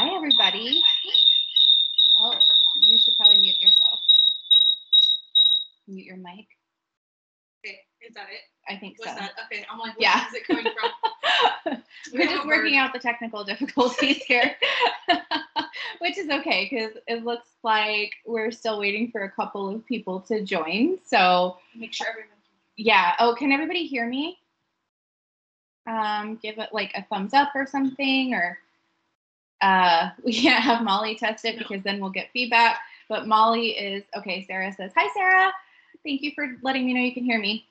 Hi, everybody. Oh, you should probably mute yourself. Mute your mic. Okay, is that it? I think What's so. that? Okay, I'm like, where is it coming from? We're just working out the technical difficulties here, which is okay because it looks like we're still waiting for a couple of people to join. So make sure everyone can yeah. Oh, can everybody hear me? Give it like a thumbs up or something, or we can't have Molly test it because then we'll get feedback. But Molly is okay. Sarah says, hi, Sarah. Thank you for letting me know you can hear me.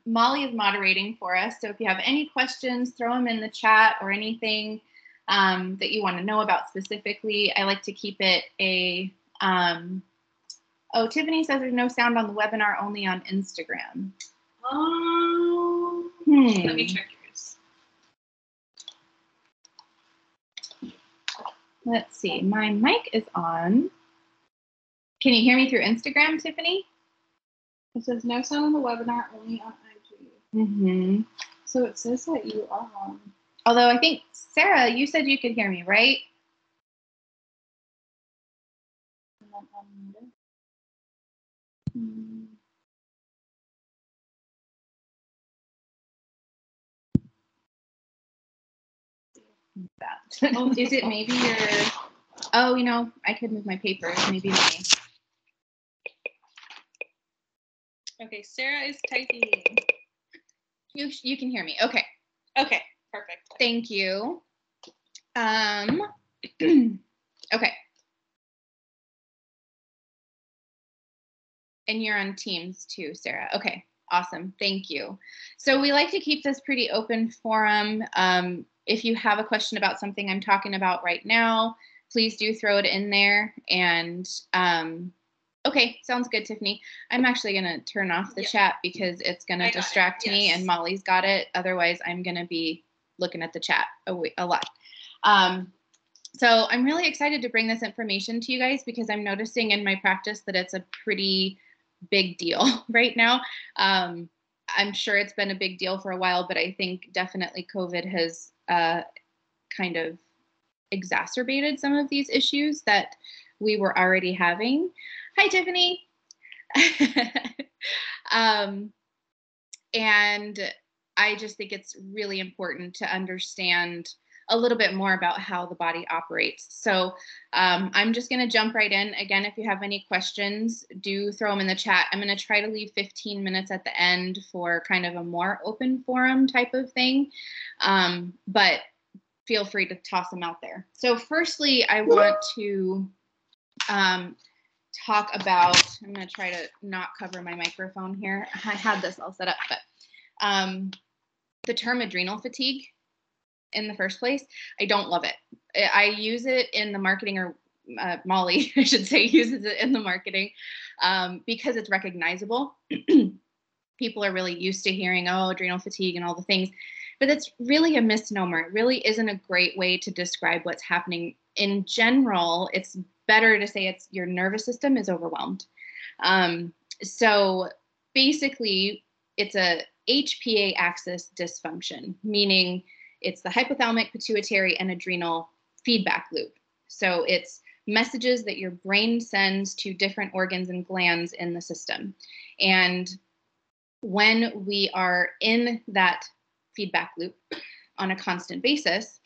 Molly is moderating for us. So if you have any questions, throw them in the chat or anything that you want to know about specifically. I like to keep it a, oh, Tiffany says there's no sound on the webinar, only on Instagram. Let me check yours. Let's see. My mic is on. Can you hear me through Instagram, Tiffany? It says no sound on the webinar, only on IG. Mm-hmm. So it says that you are on. Although I think, Sarah, you said you could hear me, right? That. Oh, is it maybe your... Oh, you know, I could move my papers. Maybe me. Okay, Sarah is typing. You can hear me. Okay. Okay, perfect. Thank you. Okay. And you're on Teams too, Sarah. Okay, awesome. Thank you. So we like to keep this pretty open forum. If you have a question about something I'm talking about right now, please do throw it in there. And okay, sounds good, Tiffany. I'm actually going to turn off the chat because it's going to distract me, and Molly's got it. Otherwise, I'm going to be looking at the chat a lot. So I'm really excited to bring this information to you guys because I'm noticing in my practice that it's a pretty big deal right now. I'm sure it's been a big deal for a while, but I think definitely COVID has kind of exacerbated some of these issues that we were already having. Hi, Tiffany. And I just think it's really important to understand a little bit more about how the body operates. So I'm just going to jump right in. Again, if you have any questions, do throw them in the chat. I'm going to try to leave 15 minutes at the end for kind of a more open forum type of thing. But feel free to toss them out there. So firstly, I want to talk about, I'm going to try to not cover my microphone here. I had this all set up, but the term adrenal fatigue in the first place, I don't love it. I use it in the marketing, or Molly, I should say, uses it in the marketing because it's recognizable. People are really used to hearing, oh, adrenal fatigue and all the things, but it's really a misnomer. It really isn't a great way to describe what's happening. In general, it's better to say it's your nervous system is overwhelmed. So basically, it's a HPA axis dysfunction, meaning it's the hypothalamic, pituitary, and adrenal feedback loop. So it's messages that your brain sends to different organs and glands in the system. And when we are in that feedback loop on a constant basis,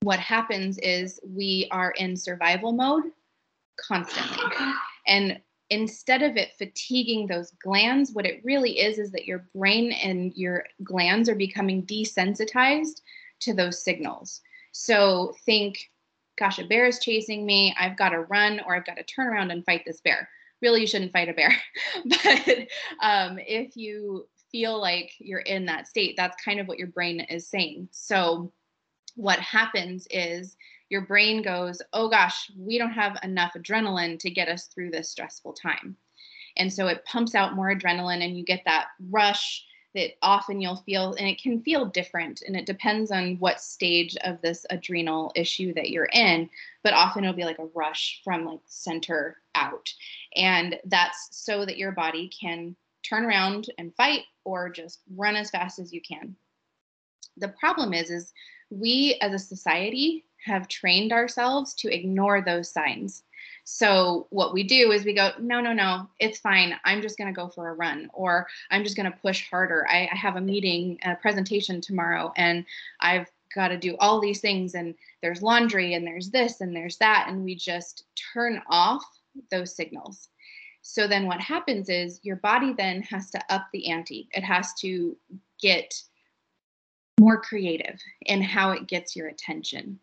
what happens is we are in survival mode constantly. And instead of it fatiguing those glands, what it really is that your brain and your glands are becoming desensitized to those signals. So think, gosh, a bear is chasing me. I've got to run, or I've got to turn around and fight this bear. Really, you shouldn't fight a bear. But if you feel like you're in that state, that's kind of what your brain is saying. So what happens is your brain goes, oh gosh, we don't have enough adrenaline to get us through this stressful time. And so it pumps out more adrenaline, and you get that rush that often you'll feel, and it can feel different, and it depends on what stage of this adrenal issue that you're in, but often it'll be like a rush from like center out. And that's so that your body can turn around and fight or just run as fast as you can. The problem is we as a society have trained ourselves to ignore those signs. So what we do is we go, no, no, no, it's fine. I'm just going to go for a run, or I'm just going to push harder. I have a meeting, a presentation tomorrow, and I've got to do all these things, and there's laundry, and there's this, and there's that. And we just turn off those signals. So then what happens is your body then has to up the ante. It has to get more creative in how it gets your attention.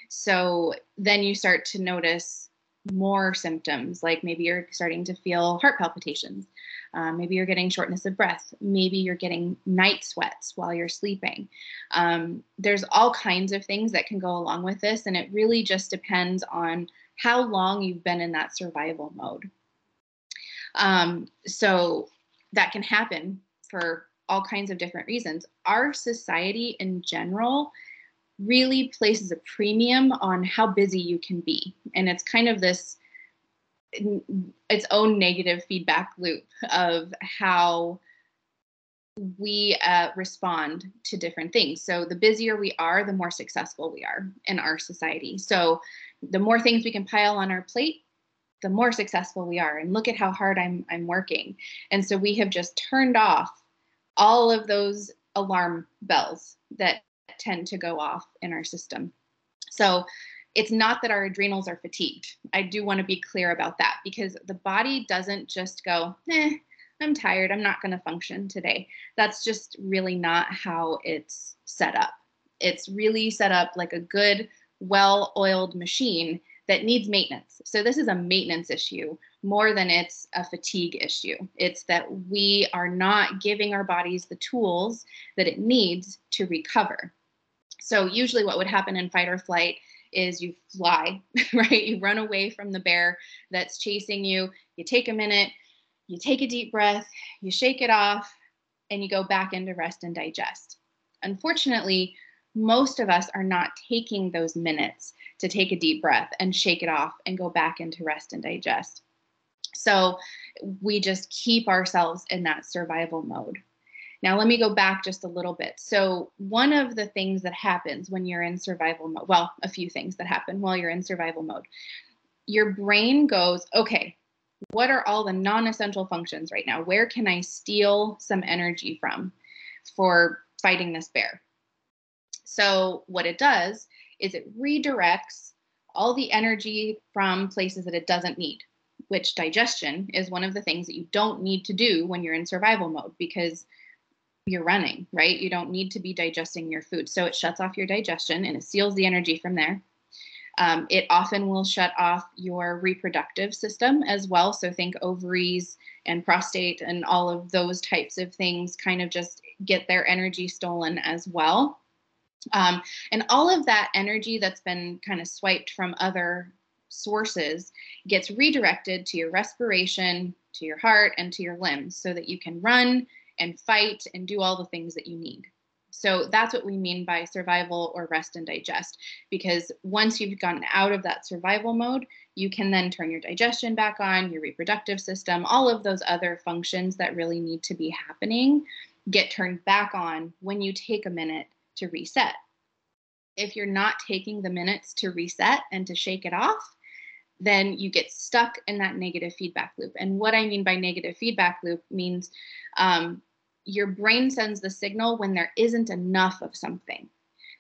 So then you start to notice more symptoms, like maybe you're starting to feel heart palpitations. Maybe you're getting shortness of breath. Maybe you're getting night sweats while you're sleeping. There's all kinds of things that can go along with this. And it really just depends on how long you've been in that survival mode. So that can happen for all kinds of different reasons. Our society in general really places a premium on how busy you can be. And it's kind of this, its own negative feedback loop of how we respond to different things. So the busier we are, the more successful we are in our society. So the more things we can pile on our plate, the more successful we are. And look at how hard I'm working. And so we have just turned off all of those alarm bells that tend to go off in our system. So it's not that our adrenals are fatigued. I do want to be clear about that, because the body doesn't just go, I'm tired, I'm not going to function today. That's just really not how it's set up. It's really set up like a good, well-oiled machine that needs maintenance. So this is a maintenance issue more than it's a fatigue issue. It's that we are not giving our bodies the tools that it needs to recover. So usually what would happen in fight or flight is you fly, right? You run away from the bear that's chasing you. You take a minute, you take a deep breath, you shake it off, and you go back into rest and digest. Unfortunately, most of us are not taking those minutes to take a deep breath and shake it off and go back into rest and digest. So we just keep ourselves in that survival mode. Now, let me go back just a little bit. So one of the things that happens when you're in survival mode, well, a few things that happen while you're in survival mode, your brain goes, okay, what are all the non-essential functions right now? Where can I steal some energy from for fighting this bear? So what it does is it redirects all the energy from places that it doesn't need, which digestion is one of the things that you don't need to do when you're in survival mode, because you're running, right? You don't need to be digesting your food. So it shuts off your digestion and it steals the energy from there. It often will shut off your reproductive system as well. So think ovaries and prostate and all of those types of things kind of just get their energy stolen as well. And all of that energy that's been kind of swiped from other sources gets redirected to your respiration, to your heart, and to your limbs so that you can run and fight and do all the things that you need. So that's what we mean by survival or rest and digest, because once you've gotten out of that survival mode, you can then turn your digestion back on, your reproductive system, all of those other functions that really need to be happening get turned back on when you take a minute to reset. If you're not taking the minutes to reset and to shake it off, then you get stuck in that negative feedback loop. And what I mean by negative feedback loop means your brain sends the signal when there isn't enough of something.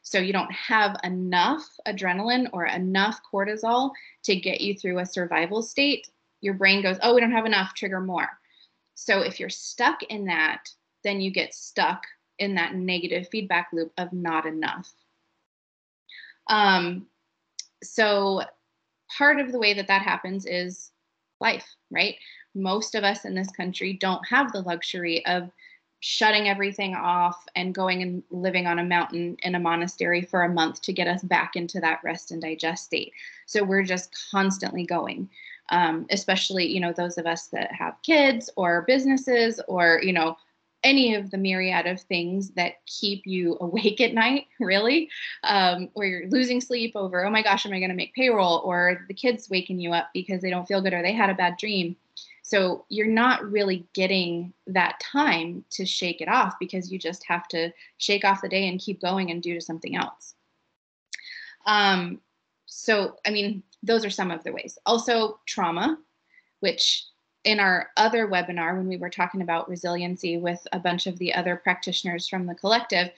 So you don't have enough adrenaline or enough cortisol to get you through a survival state. Your brain goes, oh, we don't have enough, trigger more. So if you're stuck in that, then you get stuck in that negative feedback loop of not enough. So part of the way that that happens is life, right? Most of us in this country don't have the luxury of shutting everything off and going and living on a mountain in a monastery for a month to get us back into that rest and digest state. So we're just constantly going, especially, you know, those of us that have kids or businesses or, you know, any of the myriad of things that keep you awake at night, really, where you're losing sleep over, oh my gosh, am I going to make payroll? Or the kids waking you up because they don't feel good or they had a bad dream. So you're not really getting that time to shake it off because you just have to shake off the day and keep going and do something else. So, I mean, those are some of the ways. Also, trauma, which in our other webinar, when we were talking about resiliency with a bunch of the other practitioners from the collective,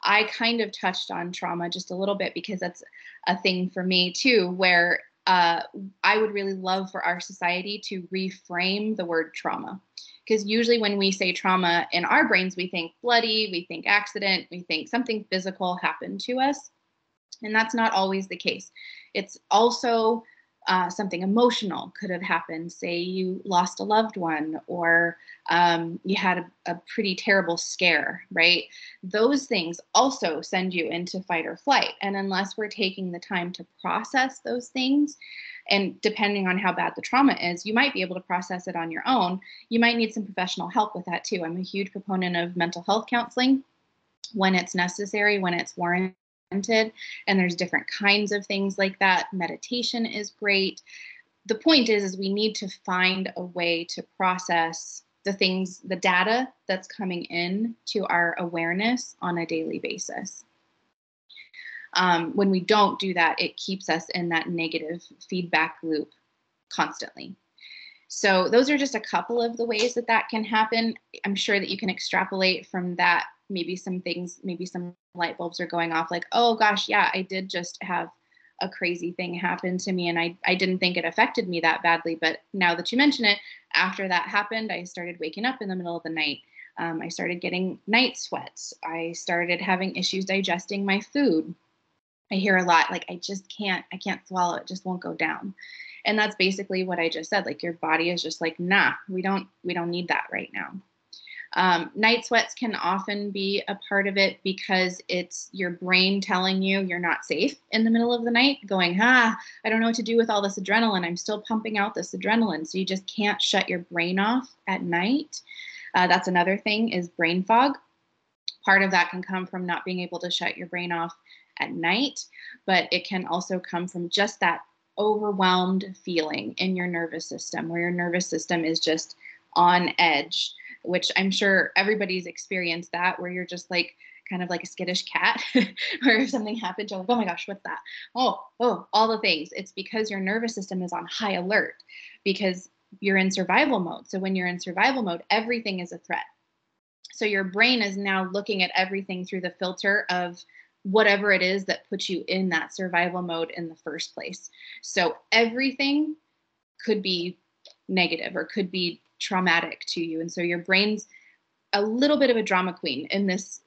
I kind of touched on trauma just a little bit because that's a thing for me too, where I would really love for our society to reframe the word trauma. Because usually when we say trauma in our brains, we think bloody, we think accident, we think something physical happened to us. And that's not always the case. It's also something emotional could have happened. Say you lost a loved one, or you had a pretty terrible scare, right? Those things also send you into fight or flight. And unless we're taking the time to process those things, and depending on how bad the trauma is, you might be able to process it on your own. You might need some professional help with that too. I'm a huge proponent of mental health counseling when it's necessary, when it's warranted. And there's different kinds of things like that. Meditation is great. The point is we need to find a way to process the things, the data that's coming in to our awareness on a daily basis. When we don't do that, it keeps us in that negative feedback loop constantly. So those are just a couple of the ways that that can happen. I'm sure that you can extrapolate from that. Maybe some things, maybe some light bulbs are going off like, oh gosh, yeah, I did just have a crazy thing happen to me. And I didn't think it affected me that badly. But now that you mention it, after that happened, I started waking up in the middle of the night. I started getting night sweats. I started having issues digesting my food. I hear a lot, like, I can't swallow it, just won't go down. And that's basically what I just said. Like, your body is just like, nah, we don't need that right now. Night sweats can often be a part of it because it's your brain telling you you're not safe in the middle of the night, going, I don't know what to do with all this adrenaline. I'm still pumping out this adrenaline. So you just can't shut your brain off at night. That's another thing, is brain fog. Part of that can come from not being able to shut your brain off at night, but it can also come from just that overwhelmed feeling in your nervous system, where your nervous system is just on edge, which I'm sure everybody's experienced that, where you're just like kind of like a skittish cat, or if something happens, you're like, oh my gosh, what's that? Oh, all the things. It's because your nervous system is on high alert because you're in survival mode. So when you're in survival mode, everything is a threat. So your brain is now looking at everything through the filter of whatever it is that puts you in that survival mode in the first place. So everything could be negative or could be traumatic to you. And so your brain's a little bit of a drama queen in this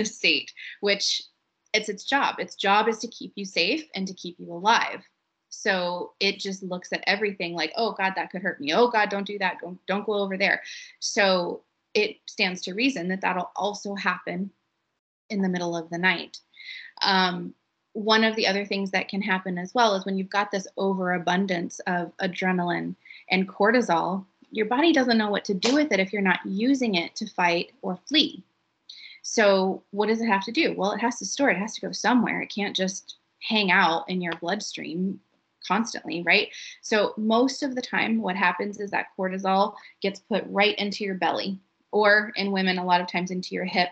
state, which it's its job. Its job is to keep you safe and to keep you alive. So it just looks at everything like, oh God, that could hurt me. Oh God, don't do that. Don't go over there. So it stands to reason that that'll also happen in the middle of the night. One of the other things that can happen as well is when you've got this overabundance of adrenaline and cortisol, your body doesn't know what to do with it if you're not using it to fight or flee. So what does it have to do? Well, it has to store it. It has to go somewhere. It can't just hang out in your bloodstream constantly, right? So most of the time what happens is that cortisol gets put right into your belly, or in women, a lot of times into your hip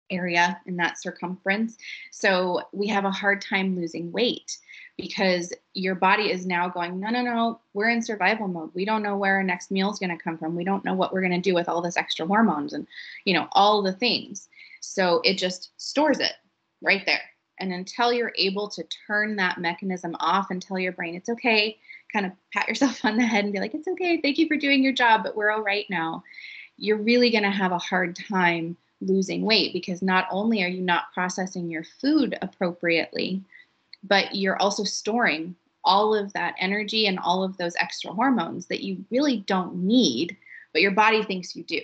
area, in that circumference. So we have a hard time losing weight because your body is now going, no, we're in survival mode. We don't know where our next meal is going to come from. We don't know what we're going to do with all this extra hormones and, all the things. So it just stores it right there. And until you're able to turn that mechanism off and tell your brain it's okay, kind of pat yourself on the head and be like, it's okay, thank you for doing your job, but we're all right now, you're really going to have a hard time losing weight, because not only are you not processing your food appropriately, but you're also storing all of that energy and all of those extra hormones that you really don't need, but your body thinks you do.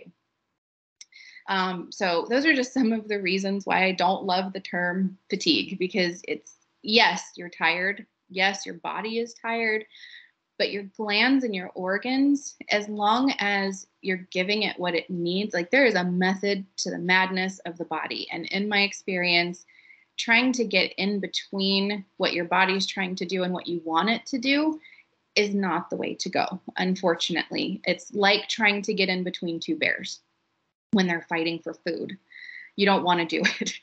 So those are just some of the reasons why I don't love the term fatigue, because it's, yes, you're tired. Yes, your body is tired, but your glands and your organs, as long as you're giving it what it needs, like, there is a method to the madness of the body. And in my experience, trying to get in between what your body's trying to do and what you want it to do is not the way to go. Unfortunately, it's like trying to get in between two bears when they're fighting for food. You don't want to do it.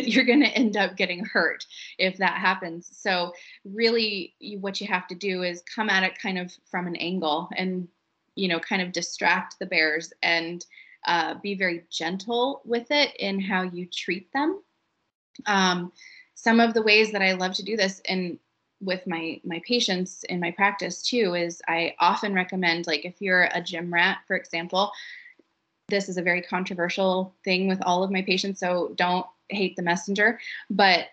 You're going to end up getting hurt if that happens. So really what you have to do is come at it kind of from an angle and, kind of distract the bears and be very gentle with it in how you treat them. Some of the ways that I love to do this and with my patients in my practice too, is I often recommend, like if you're a gym rat, for example, this is a very controversial thing with all of my patients, so don't hate the messenger. But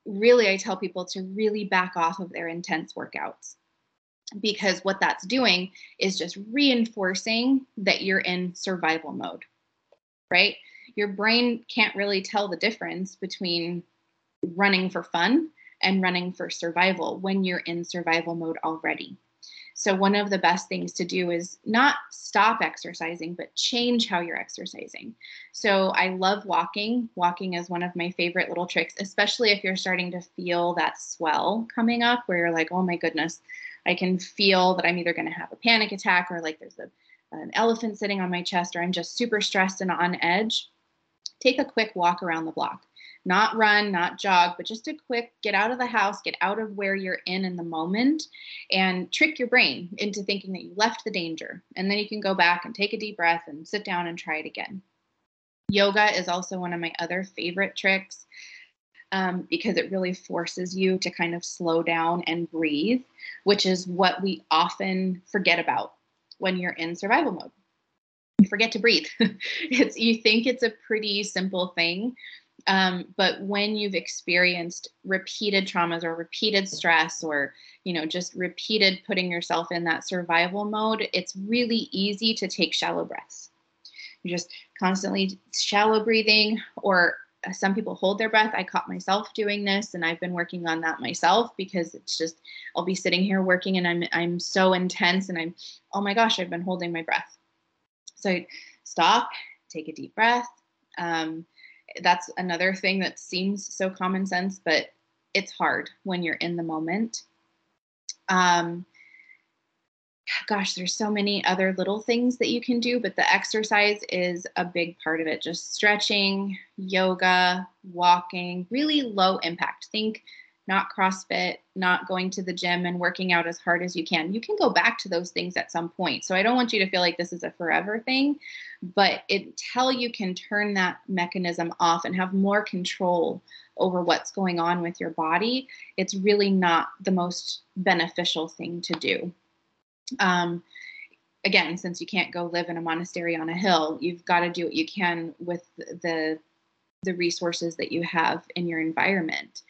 really, I tell people to really back off of their intense workouts, because what that's doing is just reinforcing that you're in survival mode, right? Your brain can't really tell the difference between running for fun and running for survival when you're in survival mode already. So one of the best things to do is not stop exercising, but change how you're exercising. So I love walking. Walking is one of my favorite little tricks, especially if you're starting to feel that swell coming up where you're like, oh my goodness, I can feel that I'm either going to have a panic attack or like there's an elephant sitting on my chest, or I'm just super stressed and on edge. Take a quick walk around the block. Not run, not jog, but just a quick get out of the house, get out of where you're in the moment, and trick your brain into thinking that you left the danger. And then you can go back and take a deep breath and sit down and try it again. Yoga is also one of my other favorite tricks because it really forces you to kind of slow down and breathe, which is what we often forget about when you're in survival mode. You forget to breathe. You think it's a pretty simple thing. But when you've experienced repeated traumas or repeated stress or, just repeated putting yourself in that survival mode, it's really easy to take shallow breaths. You're just constantly shallow breathing, or some people hold their breath. I caught myself doing this, and I've been working on that myself because it's just, I'll be sitting here working and I'm so intense and oh my gosh, I've been holding my breath. So stop, take a deep breath. That's another thing that seems so common sense, but it's hard when you're in the moment. Gosh, there's so many other little things that you can do, but the exercise is a big part of it. Just stretching, yoga, walking, really low impact. Think not CrossFit, not going to the gym and working out as hard as you can. You can go back to those things at some point. So I don't want you to feel like this is a forever thing, but until you can turn that mechanism off and have more control over what's going on with your body, it's really not the most beneficial thing to do. Again, since you can't go live in a monastery on a hill, you've got to do what you can with the resources that you have in your environment.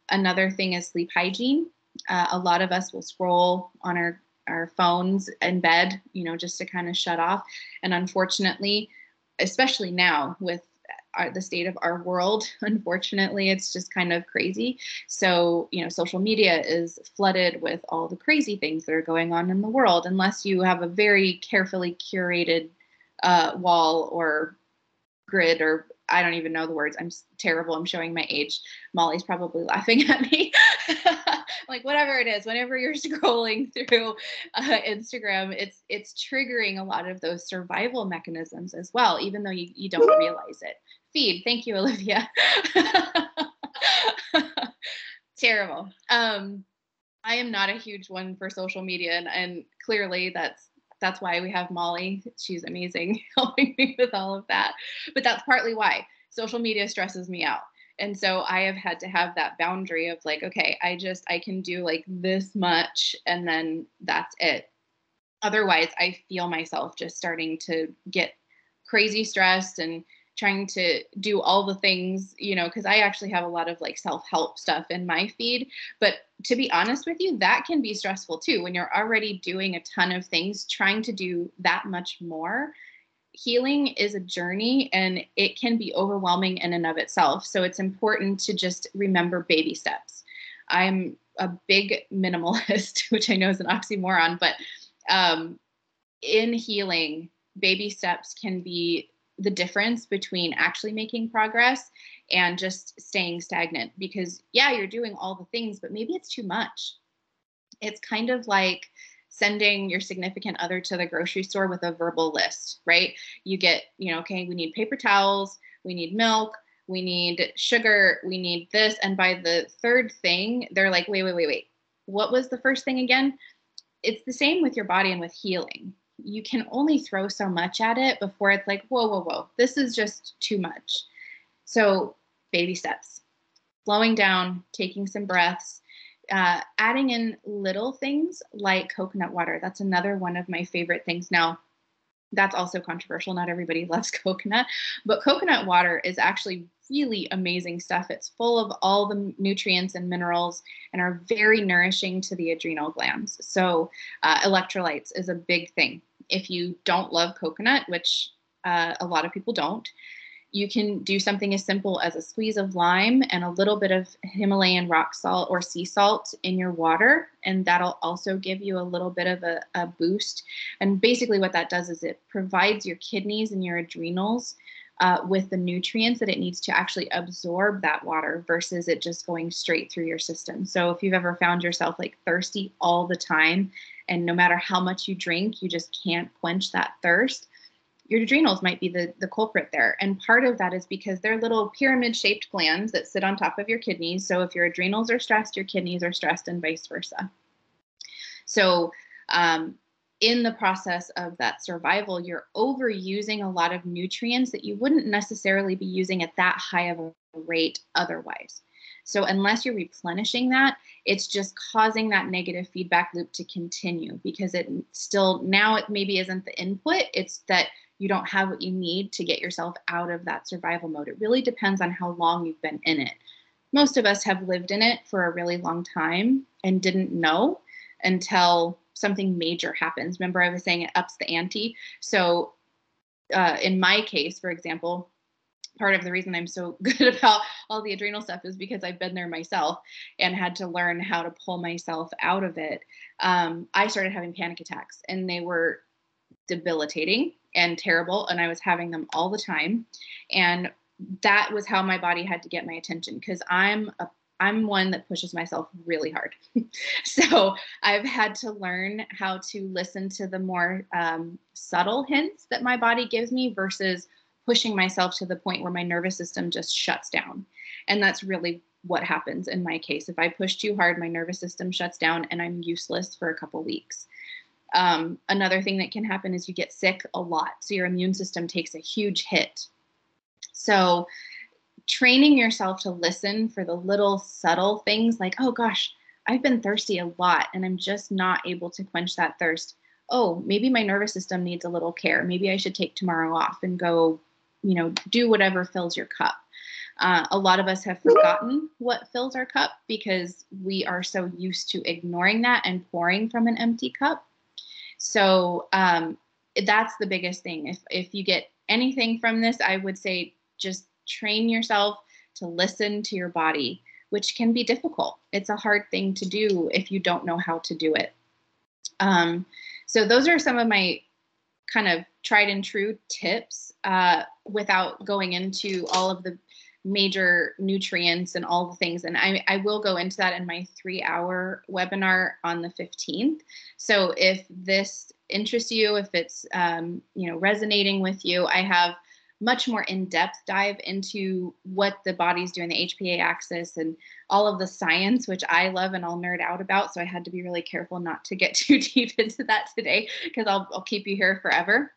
Another thing is sleep hygiene. A lot of us will scroll on our phones in bed, just to kind of shut off. And unfortunately, especially now with the state of our world, unfortunately, it's just kind of crazy. So, social media is flooded with all the crazy things that are going on in the world, unless you have a very carefully curated wall or grid, or I don't even know the words. I'm terrible. I'm showing my age. Molly's probably laughing at me. Like, whatever it is, whenever you're scrolling through Instagram, it's triggering a lot of those survival mechanisms as well, even though you don't realize it. Feed. Thank you, Olivia. Terrible. I am not a huge one for social media, and clearly that's why we have Molly. She's amazing helping me with all of that. But that's partly why social media stresses me out. And so I have had to have that boundary of like, okay, I can do like this much and then that's it. Otherwise, I feel myself just starting to get crazy stressed and trying to do all the things, because I actually have a lot of like self-help stuff in my feed. But to be honest with you, that can be stressful too. When you're already doing a ton of things, trying to do that much more. Healing is a journey and it can be overwhelming in and of itself. So it's important to just remember baby steps. I'm a big minimalist, which I know is an oxymoron, but in healing, baby steps can be the difference between actually making progress and just staying stagnant, because you're doing all the things, but maybe it's too much. It's kind of like sending your significant other to the grocery store with a verbal list, right? You get, okay, we need paper towels, we need milk, we need sugar, we need this. And by the third thing, they're like, wait. What was the first thing again? It's the same with your body and with healing. You can only throw so much at it before it's like, whoa. This is just too much. So baby steps, slowing down, taking some breaths, adding in little things like coconut water. That's another one of my favorite things. Now, that's also controversial. Not everybody loves coconut, but coconut water is actually really amazing stuff. It's full of all the nutrients and minerals and are very nourishing to the adrenal glands. So electrolytes is a big thing. If you don't love coconut, which a lot of people don't, you can do something as simple as a squeeze of lime and a little bit of Himalayan rock salt or sea salt in your water. And that'll also give you a little bit of a boost. And basically what that does is it provides your kidneys and your adrenals with the nutrients that it needs to actually absorb that water versus it just going straight through your system. So if you've ever found yourself like thirsty all the time, and no matter how much you drink, you just can't quench that thirst, your adrenals might be the culprit there. And part of that is because they're little pyramid-shaped glands that sit on top of your kidneys. So if your adrenals are stressed, your kidneys are stressed, and vice versa. So in the process of that survival, you're overusing a lot of nutrients that you wouldn't necessarily be using at that high of a rate otherwise. So unless you're replenishing that, it's just causing that negative feedback loop to continue, because it still, now it maybe isn't the input, it's that you don't have what you need to get yourself out of that survival mode. It really depends on how long you've been in it. Most of us have lived in it for a really long time and didn't know until something major happens. Remember, I was saying it ups the ante. So in my case, for example, part of the reason I'm so good about all the adrenal stuff is because I've been there myself and had to learn how to pull myself out of it. I started having panic attacks, and they were debilitating and terrible, and I was having them all the time. And that was how my body had to get my attention, because I'm one that pushes myself really hard. So I've had to learn how to listen to the more subtle hints that my body gives me versus pushing myself to the point where my nervous system just shuts down. And that's really what happens in my case. If I push too hard, my nervous system shuts down and I'm useless for a couple weeks. Another thing that can happen is you get sick a lot. So your immune system takes a huge hit. So training yourself to listen for the little subtle things like, oh gosh, I've been thirsty a lot and I'm just not able to quench that thirst. Oh, maybe my nervous system needs a little care. Maybe I should take tomorrow off and go, do whatever fills your cup. A lot of us have forgotten what fills our cup because we are so used to ignoring that and pouring from an empty cup. So that's the biggest thing. If you get anything from this, I would say just train yourself to listen to your body, which can be difficult. It's a hard thing to do if you don't know how to do it. So those are some of my kind of tried and true tips without going into all of the major nutrients and all the things. And I will go into that in my 3-hour webinar on the 15th. So if this interests you, if it's, resonating with you, I have much more in-depth dive into what the body's doing, the HPA axis and all of the science, which I love and I'll nerd out about. So I had to be really careful not to get too deep into that today, because I'll keep you here forever.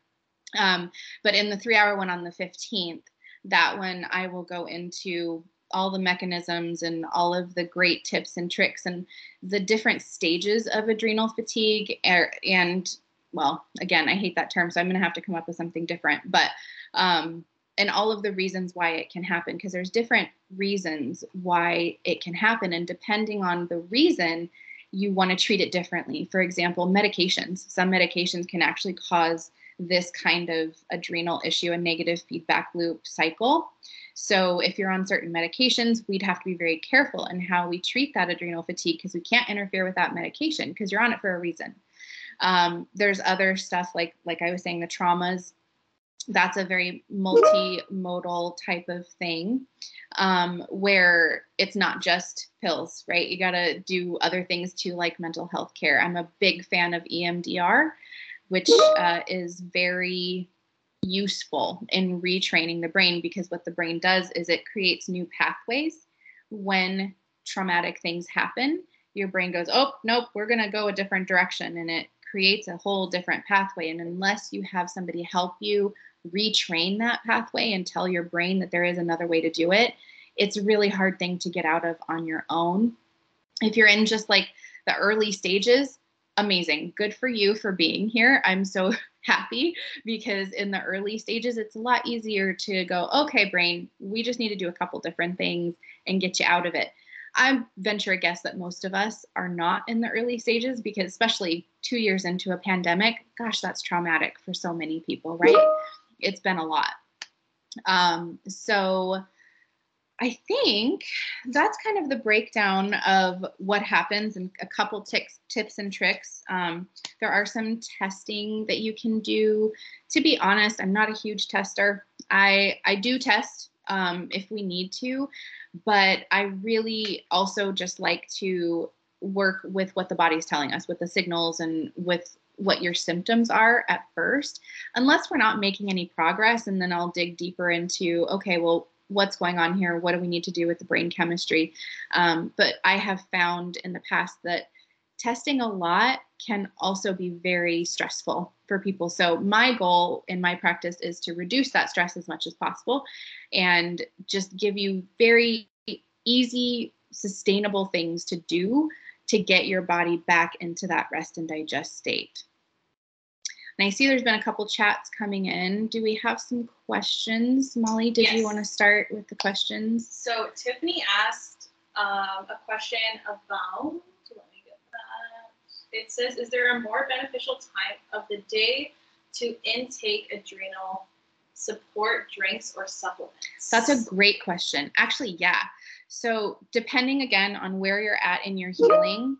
But in the 3-hour one on the 15th, that one I will go into all the mechanisms and all of the great tips and tricks and the different stages of adrenal fatigue. And well, again, I hate that term, so I'm going to have to come up with something different. But and all of the reasons why it can happen, because there's different reasons why it can happen. And depending on the reason, you want to treat it differently. For example, medications. Some medications can actually cause this kind of adrenal issue, a negative feedback loop cycle. So if you're on certain medications, we'd have to be very careful in how we treat that adrenal fatigue, because we can't interfere with that medication because you're on it for a reason. There's other stuff like I was saying, the traumas That's a very multimodal type of thing, where it's not just pills, right? You got to do other things too, like mental health care. I'm a big fan of EMDR, which is very useful in retraining the brain, because what the brain does is it creates new pathways. When traumatic things happen, your brain goes, oh, nope, we're going to go a different direction. And it creates a whole different pathway. And unless you have somebody help you retrain that pathway and tell your brain that there is another way to do it, it's a really hard thing to get out of on your own. If you're in just like the early stages, amazing. Good for you for being here. I'm so happy, because in the early stages, it's a lot easier to go, okay, brain, we just need to do a couple different things and get you out of it. I venture a guess that most of us are not in the early stages, because especially 2 years into a pandemic, gosh, that's traumatic for so many people, right? It's been a lot. So I think that's kind of the breakdown of what happens, and a couple tips and tricks. There are some testing that you can do. To be honest, I'm not a huge tester. I do test if we need to, but I really also just like to work with what the body's telling us, with the signals and with what your symptoms are at first, unless we're not making any progress. And then I'll dig deeper into, okay, well, what's going on here? What do we need to do with the brain chemistry? But I have found in the past that testing a lot can also be very stressful for people. So my goal in my practice is to reduce that stress as much as possible and just give you very easy, sustainable things to do to get your body back into that rest and digest state. And I see there's been a couple chats coming in. Do we have some questions? Molly, did you want to start with the questions? So Tiffany asked a question about, let me get that. It says, is there a more beneficial time of the day to intake adrenal support drinks or supplements? That's a great question. Actually, yeah. So depending again on where you're at in your healing,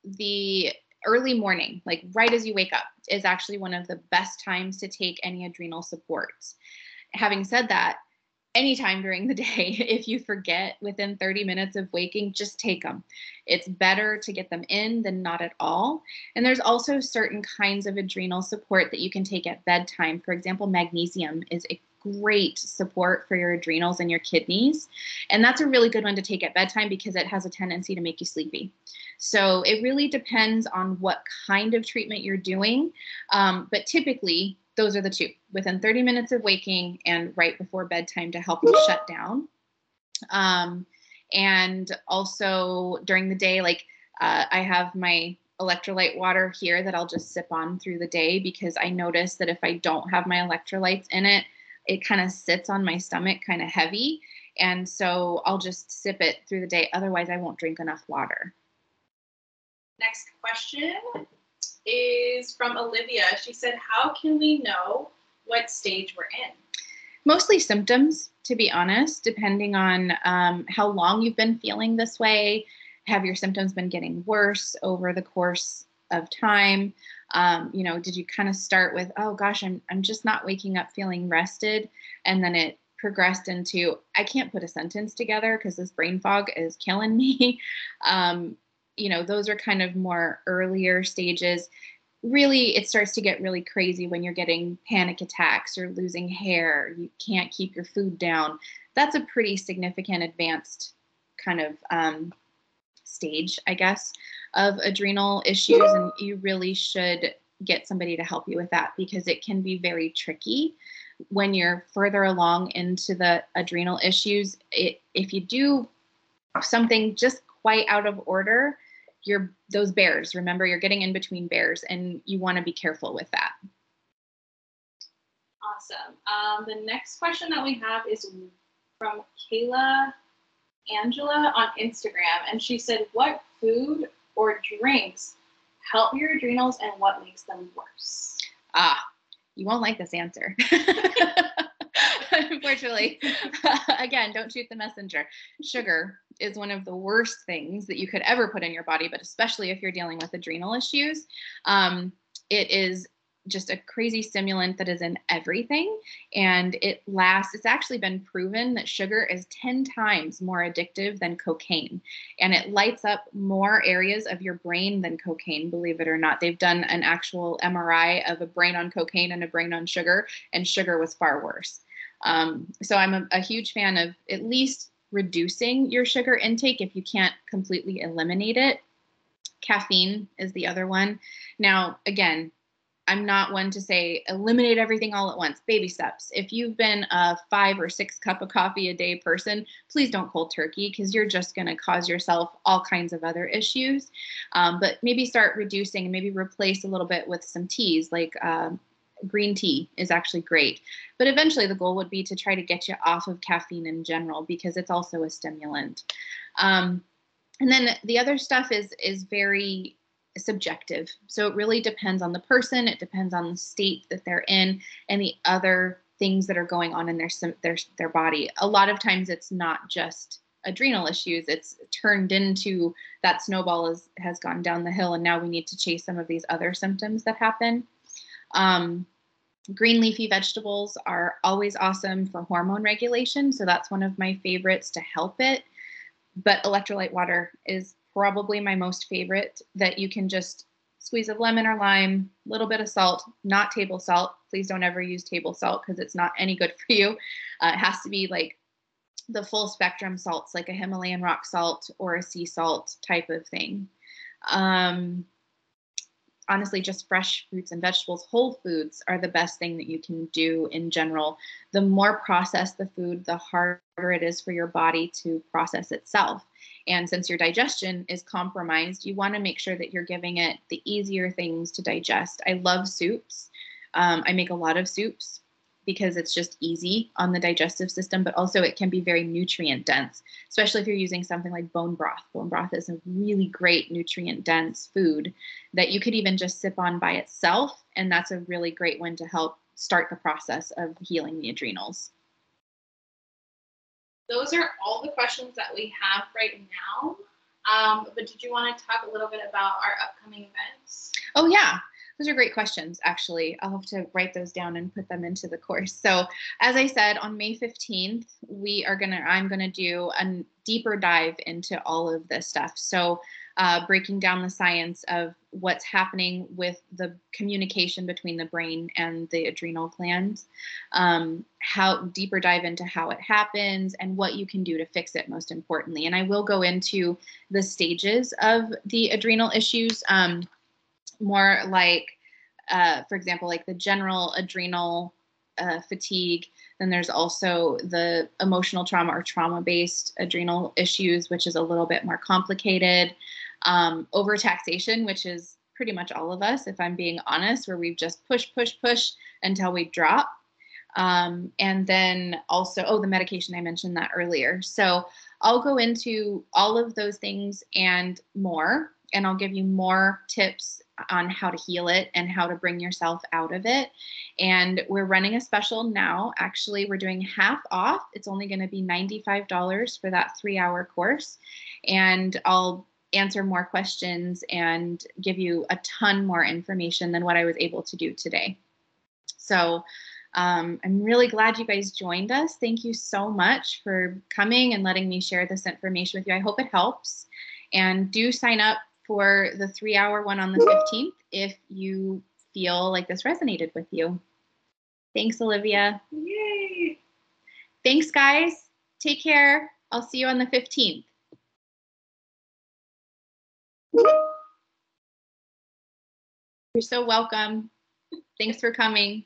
the early morning, like right as you wake up, is actually one of the best times to take any adrenal supports. Having said that, anytime during the day, if you forget within 30 minutes of waking, just take them. It's better to get them in than not at all. And there's also certain kinds of adrenal support that you can take at bedtime. For example, magnesium is a great support for your adrenals and your kidneys. And that's a really good one to take at bedtime because it has a tendency to make you sleepy. So it really depends on what kind of treatment you're doing. But typically, those are the two, within 30 minutes of waking and right before bedtime to help you shut down. And also during the day, like I have my electrolyte water here that I'll just sip on through the day, because I notice that if I don't have my electrolytes in it, it kind of sits on my stomach kind of heavy. And so I'll just sip it through the day. Otherwise, I won't drink enough water. Next question is from Olivia. She said, how can we know what stage we're in? Mostly symptoms, to be honest, depending on how long you've been feeling this way. Have your symptoms been getting worse over the course of time? Did you kind of start with, oh gosh, I'm just not waking up feeling rested, and then it progressed into, I can't put a sentence together because this brain fog is killing me. Those are kind of more earlier stages. Really, it starts to get really crazy when you're getting panic attacks or losing hair. You can't keep your food down. That's a pretty significant advanced kind of stage, I guess, of adrenal issues. And you really should get somebody to help you with that, because it can be very tricky when you're further along into the adrenal issues. If you do something just quite out of order, those bears, remember, you're getting in between bears, and you want to be careful with that. Awesome. The next question that we have is from Kayla Angela on Instagram, and she said, what food or drinks help your adrenals and what makes them worse? You won't like this answer. Unfortunately, again, don't shoot the messenger. Sugar is one of the worst things that you could ever put in your body, but especially if you're dealing with adrenal issues. It is just a crazy stimulant that is in everything. And it's actually been proven that sugar is 10 times more addictive than cocaine. And it lights up more areas of your brain than cocaine, believe it or not. They've done an actual MRI of a brain on cocaine and a brain on sugar, and sugar was far worse. So I'm a huge fan of at least reducing your sugar intake if you can't completely eliminate it. Caffeine is the other one. Now, again, I'm not one to say eliminate everything all at once. Baby steps. If you've been a 5 or 6 cup of coffee a day person, please don't cold turkey, because you're just going to cause yourself all kinds of other issues. But maybe start reducing and maybe replace a little bit with some teas, like green tea is actually great. But eventually the goal would be to try to get you off of caffeine in general, because it's also a stimulant. And then the other stuff is very subjective. So it really depends on the person. It depends on the state that they're in and the other things that are going on in their body. A lot of times it's not just adrenal issues. It's turned into that snowball has gone down the hill, and now we need to chase some of these other symptoms that happen. Green leafy vegetables are always awesome for hormone regulation. So that's one of my favorites to help it. But electrolyte water is probably my most favorite, that you can just squeeze of lemon or lime, a little bit of salt, not table salt. Please don't ever use table salt, because it's not any good for you. It has to be like the full spectrum salts, like a Himalayan rock salt or a sea salt type of thing. Honestly, just fresh fruits and vegetables, whole foods are the best thing that you can do in general. The more processed the food, the harder it is for your body to process itself. And since your digestion is compromised, you want to make sure that you're giving it the easier things to digest. I love soups. I make a lot of soups because it's just easy on the digestive system, but also it can be very nutrient dense, especially if you're using something like bone broth. Bone broth is a really great nutrient dense food that you could even just sip on by itself. And that's a really great one to help start the process of healing the adrenals. Those are all the questions that we have right now. But did you want to talk a little bit about our upcoming events? Oh, yeah. Those are great questions, actually. I'll have to write those down and put them into the course. So as I said, on May 15th, I'm going to do a deeper dive into all of this stuff. So breaking down the science of what's happening with the communication between the brain and the adrenal glands, how deeper dive into how it happens and what you can do to fix it, most importantly. And I will go into the stages of the adrenal issues, more like, for example, like the general adrenal fatigue. Then there's also the emotional trauma or trauma-based adrenal issues, which is a little bit more complicated. Overtaxation, which is pretty much all of us, if I'm being honest, where we've just push until we drop. And then also, the medication, I mentioned that earlier. So I'll go into all of those things and more, and I'll give you more tips on how to heal it and how to bring yourself out of it. And we're running a special now. Actually, we're doing half off. It's only going to be $95 for that 3-hour course. And I'll answer more questions and give you a ton more information than what I was able to do today. So I'm really glad you guys joined us. Thank you so much for coming and letting me share this information with you. I hope it helps. And do sign up for the 3-hour one on the 15th if you feel like this resonated with you. Thanks, Olivia. Yay! Thanks, guys. Take care. I'll see you on the 15th. You're so welcome. Thanks for coming.